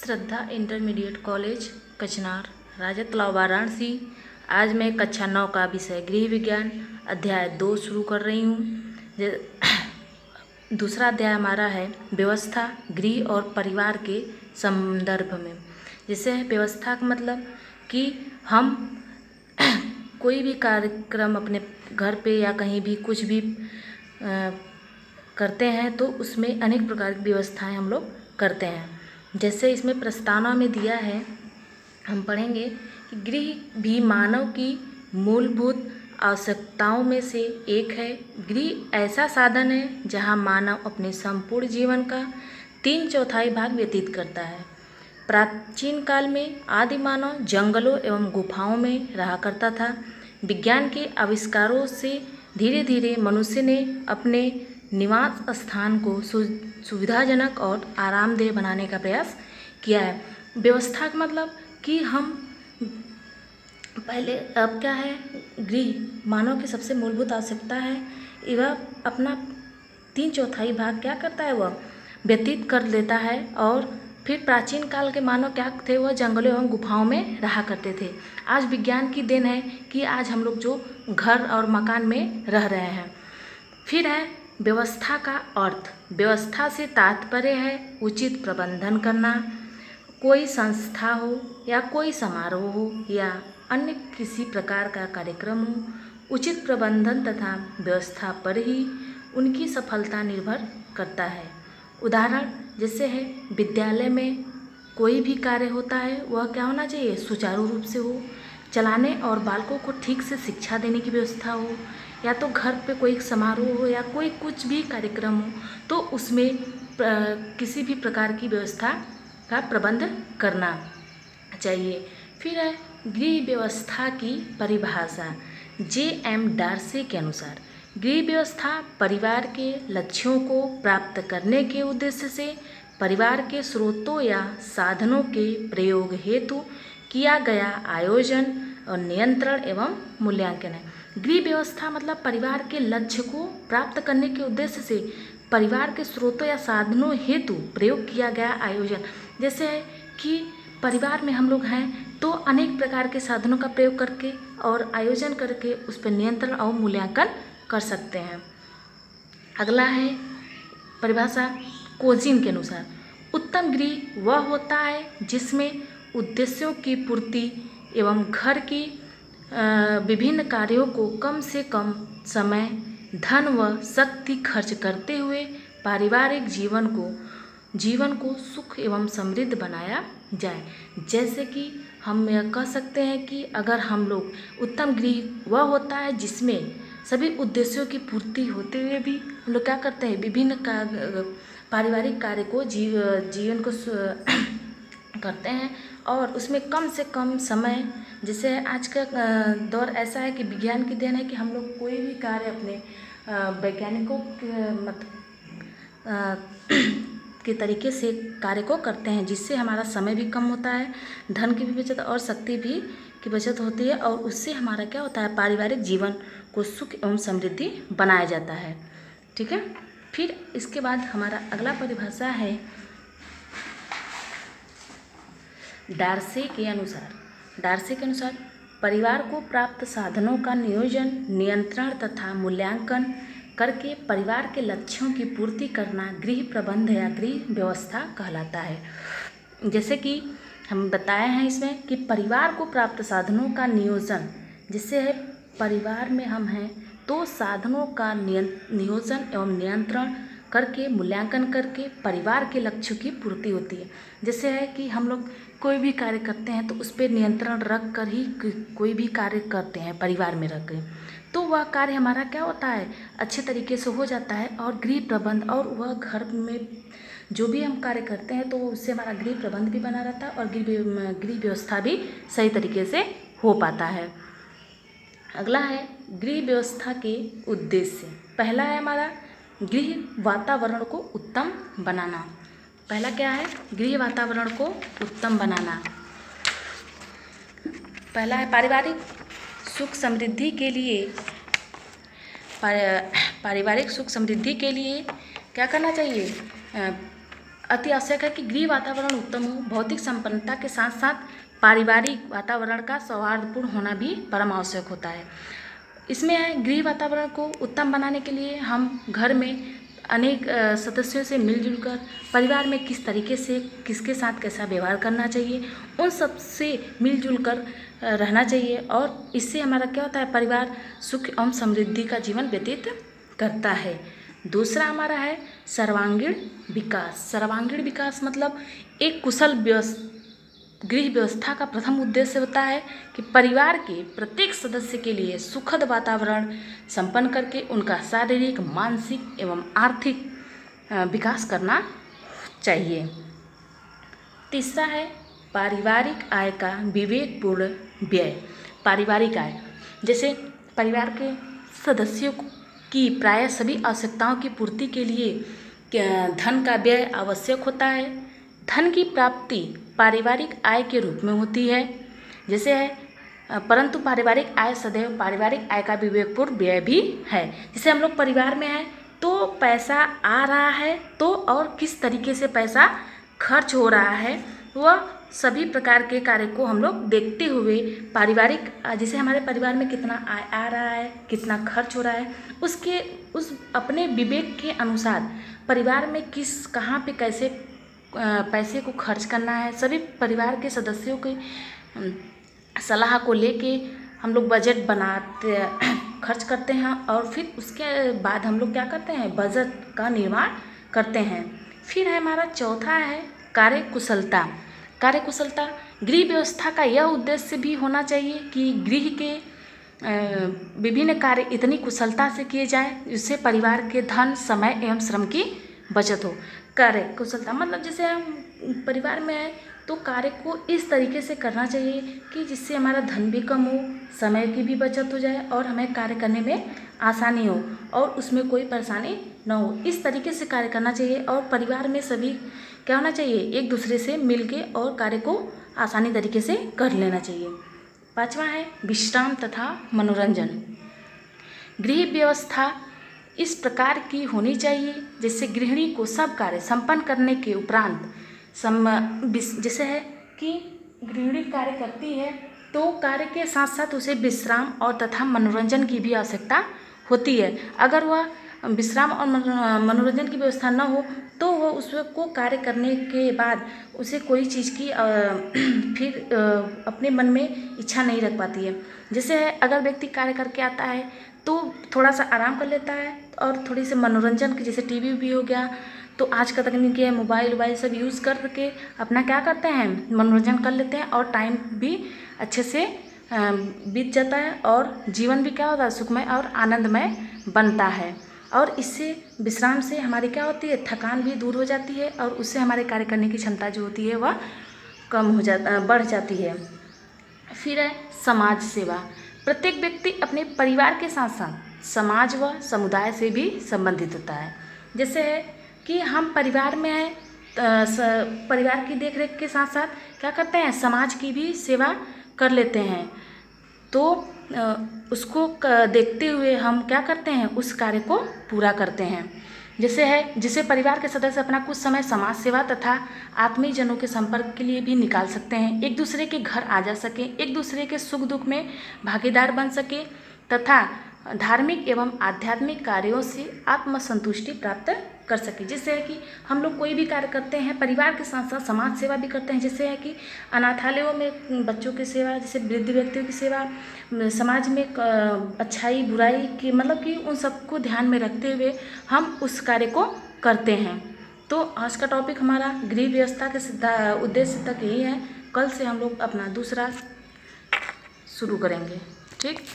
श्रद्धा intermediate college कचनार, राजा तालाब वाराणसी। आज मैं कक्षा 9 का विषय गृह विज्ञान अध्याय 2 शुरू कर रही हूँ। दूसरा अध्याय हमारा है व्यवस्था, गृह और परिवार के संदर्भ में। जैसे व्यवस्था का मतलब कि हम कोई भी कार्यक्रम अपने घर पे या कहीं भी कुछ भी करते हैं तो उसमें अनेक प्रकार की व्यवस्थाएं हम लोग करते हैं। जैसे इसमें प्रस्तावना में दिया है, हम पढ़ेंगे कि गृह भी मानव की मूलभूत आवश्यकताओं में से एक है। गृह ऐसा साधन है जहां मानव अपने संपूर्ण जीवन का 3/4 भाग व्यतीत करता है। प्राचीन काल में आदि मानव जंगलों एवं गुफाओं में रहा करता था। विज्ञान के आविष्कारों से धीरे धीरे मनुष्य ने अपने निवास स्थान को सुविधाजनक और आरामदेह बनाने का प्रयास किया है। व्यवस्था का मतलब कि हम पहले अब क्या है, गृह मानव की सबसे मूलभूत आवश्यकता है। वह अपना 3/4 भाग क्या करता है, वह व्यतीत कर लेता है। और फिर प्राचीन काल के मानव क्या थे, वह जंगलों एवं गुफाओं में रहा करते थे। आज विज्ञान की देन है कि आज हम लोग जो घर और मकान में रह रहे हैं। फिर है व्यवस्था का अर्थ। व्यवस्था से तात्पर्य है उचित प्रबंधन करना। कोई संस्था हो या कोई समारोह हो या अन्य किसी प्रकार का कार्यक्रम हो, उचित प्रबंधन तथा व्यवस्था पर ही उनकी सफलता निर्भर करता है। उदाहरण जैसे है, विद्यालय में कोई भी कार्य होता है वह क्या होना चाहिए, सुचारू रूप से हो, चलाने और बालकों को ठीक से शिक्षा देने की व्यवस्था हो, या तो घर पे कोई समारोह हो या कोई कुछ भी कार्यक्रम हो तो उसमें किसी भी प्रकार की व्यवस्था का प्रबंध करना चाहिए। फिर है गृह व्यवस्था की परिभाषा। J.M. डार्सी के अनुसार गृह व्यवस्था परिवार के लक्ष्यों को प्राप्त करने के उद्देश्य से परिवार के स्रोतों या साधनों के प्रयोग हेतु किया गया आयोजन और नियंत्रण एवं मूल्यांकन है। गृह व्यवस्था मतलब परिवार के लक्ष्य को प्राप्त करने के उद्देश्य से परिवार के स्रोतों या साधनों हेतु प्रयोग किया गया आयोजन। जैसे है कि परिवार में हम लोग हैं तो अनेक प्रकार के साधनों का प्रयोग करके और आयोजन करके उस पर नियंत्रण और मूल्यांकन कर सकते हैं। अगला है परिभाषा कोजिन के अनुसार, उत्तम गृह वह होता है जिसमें उद्देश्यों की पूर्ति एवं घर की विभिन्न कार्यों को कम से कम समय, धन व शक्ति खर्च करते हुए पारिवारिक जीवन को सुख एवं समृद्ध बनाया जाए। जैसे कि हम यह कह सकते हैं कि अगर हम लोग उत्तम गृह वह होता है जिसमें सभी उद्देश्यों की पूर्ति होते हुए भी हम लोग क्या करते हैं, विभिन्न पारिवारिक कार्य को जीवन को करते हैं और उसमें कम से कम समय। जैसे आज का दौर ऐसा है कि विज्ञान की देन है कि हम लोग कोई भी कार्य अपने वैज्ञानिकों के तरीके से कार्य को करते हैं, जिससे हमारा समय भी कम होता है, धन की भी बचत और शक्ति भी की बचत होती है और उससे हमारा क्या होता है, पारिवारिक जीवन को सुख एवं समृद्धि बनाया जाता है। ठीक है। फिर इसके बाद हमारा अगला परिभाषा है डार्सी के अनुसार परिवार को प्राप्त साधनों का नियोजन, नियंत्रण तथा मूल्यांकन करके परिवार के लक्ष्यों की पूर्ति करना गृह प्रबंध या गृह व्यवस्था कहलाता है। जैसे कि हम बताए हैं इसमें कि परिवार को प्राप्त साधनों का नियोजन, जिससे है परिवार में हम हैं तो साधनों का नियोजन एवं नियंत्रण करके मूल्यांकन करके परिवार के लक्ष्यों की पूर्ति होती है। जैसे है कि हम लोग कोई भी कार्य करते हैं तो उस पर नियंत्रण रख कर ही कोई भी कार्य करते हैं, परिवार में रख के, तो वह कार्य हमारा क्या होता है, अच्छे तरीके से हो जाता है। और गृह प्रबंध और वह घर में जो भी हम कार्य करते हैं तो उससे हमारा गृह प्रबंध भी बना रहता है और गृह व्यवस्था भी सही तरीके से हो पाता है। अगला है गृह व्यवस्था के उद्देश्य। पहला है हमारा गृह वातावरण को उत्तम बनाना। पहला क्या है, गृह वातावरण को उत्तम बनाना। पहला है पारिवारिक सुख समृद्धि के लिए क्या करना चाहिए, अति आवश्यक है कि गृह वातावरण उत्तम हो। भौतिक संपन्नता के साथ साथ पारिवारिक वातावरण का सौहार्दपूर्ण होना भी परम आवश्यक होता है। इसमें है गृह वातावरण को उत्तम बनाने के लिए हम घर में अनेक सदस्यों से मिलजुल कर परिवार में किस तरीके से किसके साथ कैसा व्यवहार करना चाहिए, उन सब से मिलजुल कर रहना चाहिए और इससे हमारा क्या होता है, परिवार सुख एवं समृद्धि का जीवन व्यतीत करता है। दूसरा हमारा है सर्वांगीण विकास। सर्वांगीण विकास मतलब एक कुशल गृह व्यवस्था का प्रथम उद्देश्य होता है कि परिवार के प्रत्येक सदस्य के लिए सुखद वातावरण संपन्न करके उनका शारीरिक, मानसिक एवं आर्थिक विकास करना चाहिए। तीसरा है पारिवारिक आय का विवेकपूर्ण व्यय। पारिवारिक आय जैसे परिवार के सदस्यों की प्रायः सभी आवश्यकताओं की पूर्ति के लिए धन का व्यय आवश्यक होता है। धन की प्राप्ति पारिवारिक आय के रूप में होती है, जैसे है परंतु पारिवारिक आय सदैव पारिवारिक आय का विवेकपूर्ण व्यय भी है। जैसे हम लोग परिवार में हैं तो पैसा आ रहा है तो और किस तरीके से पैसा खर्च हो रहा है, वह सभी प्रकार के कार्य को हम लोग देखते हुए पारिवारिक, जैसे हमारे परिवार में कितना आय आ रहा है, कितना खर्च हो रहा है, उस अपने विवेक के अनुसार परिवार में किस कहाँ पे कैसे पैसे को खर्च करना है, सभी परिवार के सदस्यों की सलाह को लेके हम लोग बजट बनाते खर्च करते हैं और फिर उसके बाद हम लोग क्या करते हैं, बजट का निर्माण करते हैं। फिर है हमारा चौथा है कार्यकुशलता। कार्यकुशलता गृह व्यवस्था का यह उद्देश्य भी होना चाहिए कि गृह के विभिन्न कार्य इतनी कुशलता से किए जाएं जिससे परिवार के धन, समय एवं श्रम की बचत हो। कार्यकुशलता मतलब जैसे हम परिवार में हैं तो कार्य को इस तरीके से करना चाहिए कि जिससे हमारा धन भी कम हो, समय की भी बचत हो जाए और हमें कार्य करने में आसानी हो और उसमें कोई परेशानी न हो। इस तरीके से कार्य करना चाहिए और परिवार में सभी क्या होना चाहिए, एक दूसरे से मिलके और कार्य को आसानी तरीके से कर लेना चाहिए। पांचवा है विश्राम तथा मनोरंजन। गृह व्यवस्था इस प्रकार की होनी चाहिए जिससे गृहिणी को सब कार्य संपन्न करने के उपरांत जैसे है कि गृहिणी कार्य करती है तो कार्य के साथ साथ उसे विश्राम और तथा मनोरंजन की भी आवश्यकता होती है। अगर वह विश्राम और मनोरंजन की व्यवस्था न हो तो वह उसको कार्य करने के बाद उसे कोई चीज़ की फिर अपने मन में इच्छा नहीं रख पाती है। जैसे है अगर व्यक्ति कार्य करके आता है तो थोड़ा सा आराम कर लेता है और थोड़ी सी मनोरंजन की, जैसे टीवी भी हो गया, तो आज का तकनीक है मोबाइल सब यूज़ करके अपना क्या करते हैं, मनोरंजन कर लेते हैं और टाइम भी अच्छे से बीत जाता है और जीवन भी क्या होता है, सुखमय और आनंदमय बनता है। और इससे विश्राम से हमारी क्या होती है, थकान भी दूर हो जाती है और उससे हमारे कार्य करने की क्षमता जो होती है वह बढ़ जाती है। फिर है समाज सेवा। प्रत्येक व्यक्ति अपने परिवार के साथ साथ समाज व समुदाय से भी संबंधित होता है। जैसे है कि हम परिवार में हैं, परिवार की देखरेख के साथ साथ क्या करते हैं, समाज की भी सेवा कर लेते हैं। तो उसको देखते हुए हम क्या करते हैं, उस कार्य को पूरा करते हैं। जैसे है जिसे परिवार के सदस्य अपना कुछ समय समाज सेवा तथा आत्मीय जनों के संपर्क के लिए भी निकाल सकते हैं, एक दूसरे के घर आ जा सके, एक दूसरे के सुख दुख में भागीदार बन सके तथा धार्मिक एवं आध्यात्मिक कार्यों से आत्मसंतुष्टि प्राप्त कर सके। जिससे है कि हम लोग कोई भी कार्य करते हैं परिवार के साथ साथ समाज सेवा भी करते हैं। जैसे है कि अनाथालयों में बच्चों की सेवा, जैसे वृद्ध व्यक्तियों की सेवा, समाज में अच्छाई बुराई की मतलब कि उन सबको ध्यान में रखते हुए हम उस कार्य को करते हैं। तो आज का टॉपिक हमारा गृह व्यवस्था के उद्देश्य तक यही है। कल से हम लोग अपना दूसरा शुरू करेंगे। ठीक।